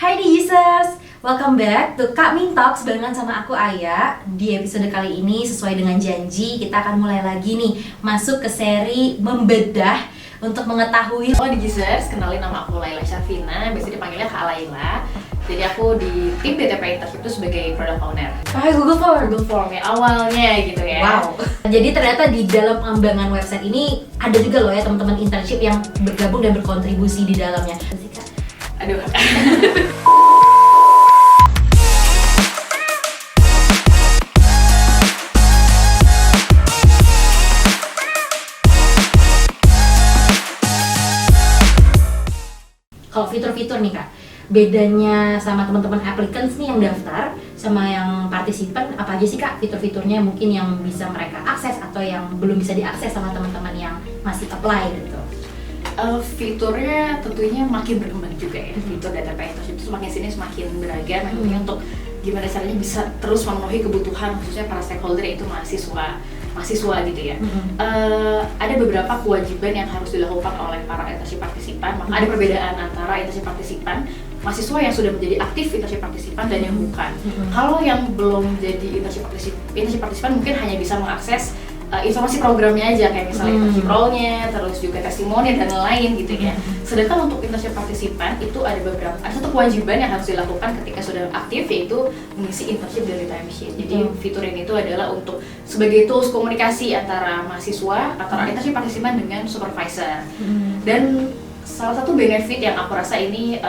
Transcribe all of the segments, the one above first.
Hai Digisters, welcome back to Kak Min Talks barengan sama aku Aya. Di episode kali ini sesuai dengan janji kita akan mulai lagi nih masuk ke seri membedah untuk mengetahui. Halo Digisters, kenalin nama aku Laila Syafina, biasa dipanggilnya Kak Laila. Jadi aku di tim DTP Internship itu sebagai product owner. Google Form. Google Form ya awalnya gitu ya. Wow. Jadi ternyata di dalam pengembangan website ini ada juga loh ya teman-teman internship yang bergabung dan berkontribusi di dalamnya. Aduh. Kalau fitur-fitur nih Kak, bedanya sama teman-teman applicants nih yang daftar sama yang partisipan, apa aja sih Kak fitur-fiturnya mungkin yang bisa mereka akses atau yang belum bisa diakses sama teman-teman yang masih apply gitu? Fiturnya tentunya makin berkembang juga ya. Fitur DTP Internship itu semakin sini semakin beragam. Tentunya untuk gimana caranya bisa terus memenuhi kebutuhan khususnya para stakeholder yaitu mahasiswa gitu ya. Ada beberapa kewajiban yang harus dilakukan oleh para internship partisipan. Maka ada perbedaan antara internship partisipan, mahasiswa yang sudah menjadi aktif internship partisipan dan yang bukan. Kalau yang belum jadi internship partisipan mungkin hanya bisa mengakses informasi programnya aja, kayak misalnya internship role-nya, terus juga testimoni dan lain-lain gitu ya. Sedangkan untuk internship partisipan itu ada satu kewajiban yang harus dilakukan ketika sudah aktif, yaitu mengisi internship daily timesheet. Jadi fitur ini itu adalah untuk sebagai tools komunikasi antara mahasiswa, antara internship partisipan dengan supervisor. Dan salah satu benefit yang aku rasa ini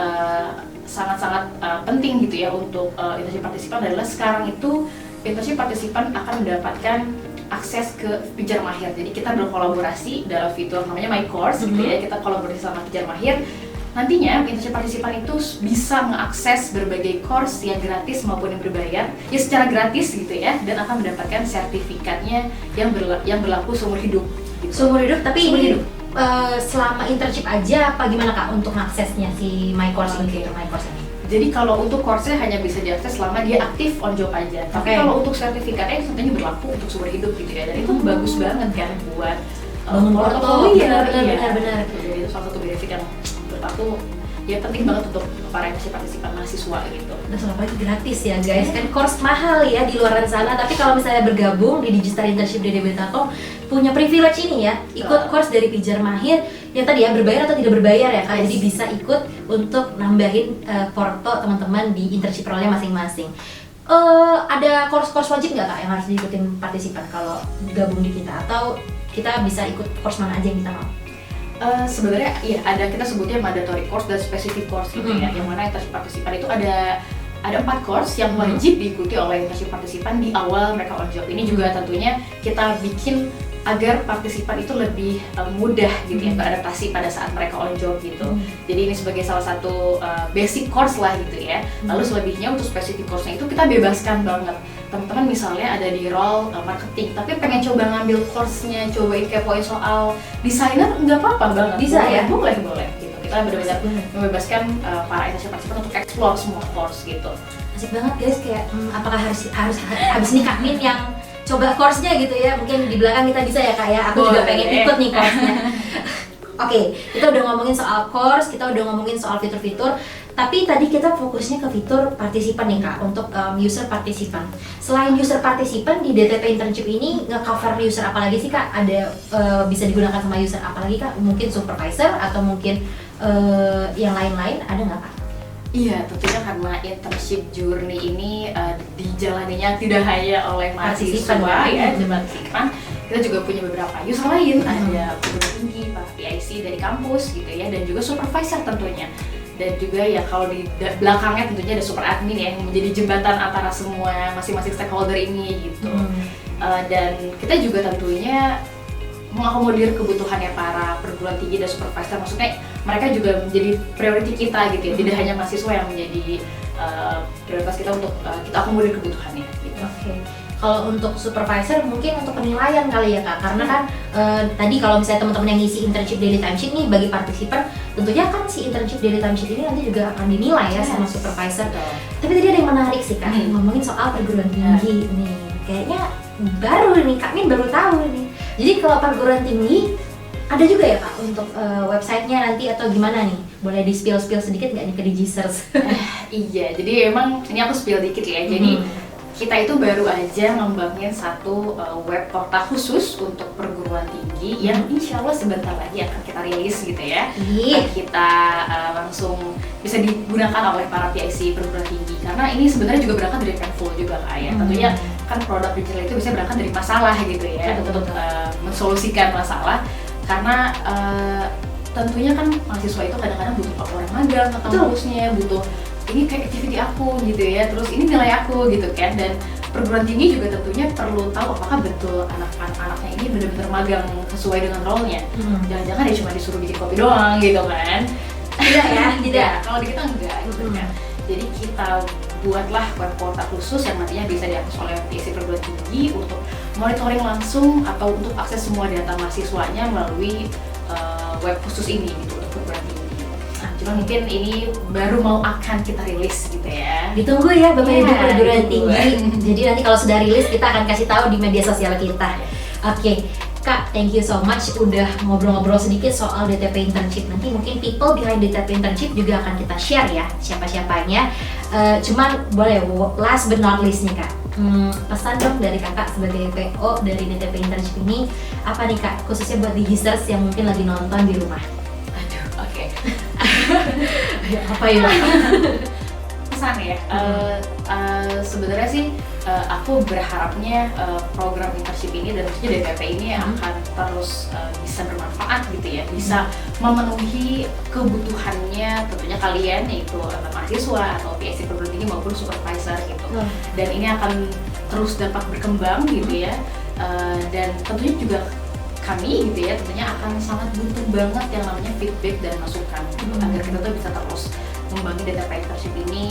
sangat-sangat penting gitu ya untuk internship partisipan adalah sekarang itu internship partisipan akan mendapatkan akses ke Pijar Mahir. Jadi kita berkolaborasi dalam fitur namanya My Course gitu ya. Kita kolaborasi sama Pijar Mahir. Nantinya internship partisipan itu bisa mengakses berbagai course yang gratis maupun yang berbayar ya secara gratis gitu ya, dan akan mendapatkan sertifikatnya yang berlaku seumur hidup gitu. Seumur hidup, tapi seumur ini hidup. Selama internship aja apa gimana Kak untuk aksesnya si My Course ini? My Course ini? Jadi kalau untuk course-nya hanya bisa diakses selama dia aktif on job aja. Tapi kalau untuk sertifikatnya tentunya berlaku untuk seumur hidup gitu ya. Dan itu bagus banget kan buat bangun portfolio. Benar. Jadi itu salah satu benefit yang menurut aku ya penting banget untuk para partisipan mahasiswa gitu. Nah, apalagi gratis ya guys, kan course mahal ya di luar sana. Tapi kalau misalnya bergabung di Digital Internship DDB.com punya privilege ini ya, ikut course dari Pijar Mahir yang tadi ya berbayar atau tidak berbayar ya Kak. Jadi bisa ikut untuk nambahin porto teman-teman di internship role-nya masing-masing. Ada course wajib nggak Kak yang harus diikutin partisipan kalau gabung di kita, atau kita bisa ikut course mana aja yang kita mau? Sebenarnya iya, ada, kita sebutnya mandatory course dan specific course gitu ya. Yang mana internship partisipan itu ada 4 course yang wajib diikuti oleh internship partisipan di awal mereka on job. Ini juga tentunya kita bikin agar partisipan itu lebih mudah gitu ya beradaptasi pada saat mereka on job gitu. Jadi ini sebagai salah satu basic course lah gitu ya. Lalu selebihnya untuk specific course-nya itu kita bebaskan banget. Teman-teman misalnya ada di role marketing, tapi pengen coba ngambil course-nya, cobain kepoin soal desainer, nggak apa-apa banget. Bisa ya? Boleh gitu. Kita benar-benar membebaskan para internship partisipan untuk explore semua course gitu. Asik banget guys, kayak apakah harus habis ini Kak Min yang coba course-nya gitu ya? Mungkin di belakang kita bisa ya Kak ya, aku juga pengen ikut nih course-nya. Oke, kita udah ngomongin soal course, kita udah ngomongin soal fitur-fitur. Tapi tadi kita fokusnya ke fitur partisipan nih Kak, untuk user partisipan. Selain user partisipan di DTP Internship ini nge-cover user apa lagi sih Kak? Ada bisa digunakan sama user apa lagi Kak? Mungkin supervisor atau mungkin yang lain-lain, ada nggak Kak? Iya, tentunya karena internship journey ini dijalaninya tidak hanya oleh mahasiswa ya, partisipan. Kita juga punya beberapa user lain, ada perguruan tinggi, para PIC dari kampus gitu ya, dan juga supervisor tentunya. Dan juga ya kalau di belakangnya tentunya ada super admin ya, yang menjadi jembatan antara semua masing-masing stakeholder ini gitu. Dan kita juga tentunya mengakomodir kebutuhannya para perguruan tinggi dan supervisor, maksudnya mereka juga menjadi priority kita gitu ya, tidak hanya mahasiswa yang menjadi prioritas kita untuk kita akomodir kebutuhannya gitu. Oke. Kalau untuk supervisor mungkin untuk penilaian kali ya Kak, karena kan tadi kalau misalnya teman-teman yang ngisi internship daily timesheet nih bagi partisipan, tentunya kan si internship daily timesheet ini nanti juga akan dinilai ya sama supervisor. Tapi tadi ada yang menarik sih Kak, ngomongin soal perguruan tinggi nih, kayaknya baru nih Kak Min baru tahu nih. Jadi kalau perguruan tinggi ada juga ya Kak untuk websitenya nanti atau gimana nih? Boleh di spill sedikit nggak nih ke Digisters? Iya, jadi emang ini aku spill dikit ya. Jadi kita itu baru aja ngembangin satu web portal khusus untuk perguruan tinggi yang insya Allah sebentar lagi akan kita rilis gitu ya. Kita langsung bisa digunakan oleh para PIC perguruan tinggi karena ini sebenarnya juga berangkat dari painful juga Kak ya. Tentunya kan produk digital itu bisa berangkat dari masalah gitu ya, untuk mensolusikan masalah karena tentunya kan mahasiswa itu kadang-kadang butuh orang magang ke kampusnya, butuh ini kayak activity aku gitu ya, terus ini nilai aku gitu kan, dan perguruan tinggi juga tentunya perlu tahu apakah betul anak-anaknya ini benar-benar magang sesuai dengan role-nya. Jangan-jangan dia cuma disuruh bikin kopi doang gitu kan. Tidak ya, tidak. Kalau di kita enggak gitu kan. Jadi kita buatlah web portal khusus yang nantinya bisa diakses oleh PIC perguruan tinggi untuk monitoring langsung atau untuk akses semua data mahasiswanya melalui web khusus ini gitu untuk perguruan tinggi. Cuma mungkin ini baru mau akan kita rilis gitu ya. Ditunggu ya Bapak Ibu perguruan ditunggu. tinggi. Jadi nanti kalau sudah rilis kita akan kasih tahu di media sosial kita. Oke, Kak, thank you so much udah ngobrol-ngobrol sedikit soal DTP internship. Nanti mungkin people behind DTP internship juga akan kita share ya siapa-siapanya. Cuman boleh last but not least nih Kak. Pesan dong dari Kakak sebagai PO dari DTP internship ini apa nih Kak? Khususnya buat digisters yang mungkin lagi nonton di rumah. Oke. Apa ya? Pesan ya. Sebenarnya sih aku berharapnya program internship ini dan khususnya DTP ini akan terus bisa bermanfaat gitu ya, bisa memenuhi kebutuhannya tentunya kalian yaitu mahasiswa atau PIC perguruan tinggi maupun supervisor gitu. Dan ini akan terus dapat berkembang gitu ya. Dan tentunya juga kami gitu ya tentunya akan sangat butuh banget yang namanya feedback dan masukan agar kita tuh bisa terus membangun DTP internship ini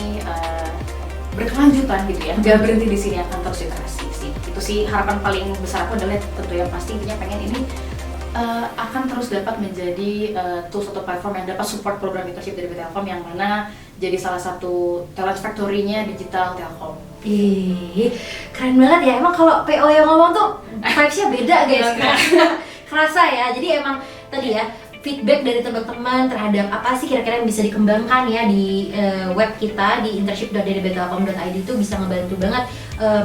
berkelanjutan gitu ya, nggak berhenti di sini, akan terus iterasi sih. Itu sih harapan paling besar aku adalah tentu yang pasti intinya pengen ini akan terus dapat menjadi tools atau platform yang dapat support program internship dari Telkom yang mana jadi salah satu talent factory-nya digital Telkom. Ih, keren banget ya. Emang kalau PO yang ngomong tuh vibes-nya beda guys. Kerasa ya. Jadi emang tadi ya feedback dari teman-teman terhadap apa sih kira-kira yang bisa dikembangkan ya di web kita di internship.ddbtelkom.id itu bisa ngebantu banget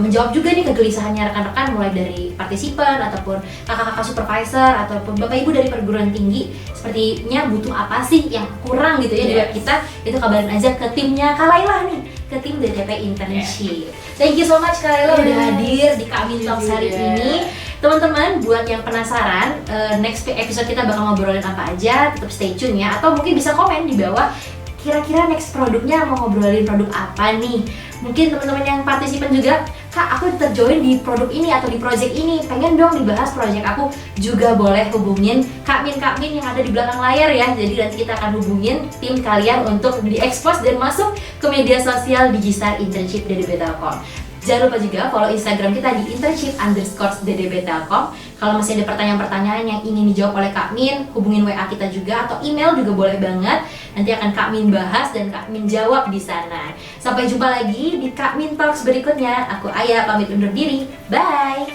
menjawab juga nih kegelisahannya rekan-rekan mulai dari partisipan ataupun kakak-kakak supervisor ataupun bapak ibu dari perguruan tinggi sepertinya butuh apa sih yang kurang gitu ya di web kita, itu kabarin aja ke timnya Kak Laila nih, ke tim DTP Internship. Thank you so much Kak Laila udah hadir di Kak Min Talks hari ini. Teman-teman, buat yang penasaran, next episode kita bakal ngobrolin apa aja, tetap stay tune ya. Atau mungkin bisa komen di bawah, kira-kira next produknya mau ngobrolin produk apa nih. Mungkin teman-teman yang partisipan juga, Kak aku terjoin di produk ini atau di project ini, pengen dong dibahas project aku, juga boleh hubungin Kak Min yang ada di belakang layar ya. Jadi nanti kita akan hubungin tim kalian untuk di-expose dan masuk ke media sosial Digistar Internship DDB Telkom. Jangan lupa juga follow Instagram kita di internship_DDB Telkom. Kalau masih ada pertanyaan-pertanyaan yang ingin dijawab oleh Kak Min, hubungin WA kita juga atau email juga boleh banget. Nanti akan Kak Min bahas dan Kak Min jawab di sana. Sampai jumpa lagi di Kak Min Talks berikutnya. Aku Aya pamit undur diri. Bye.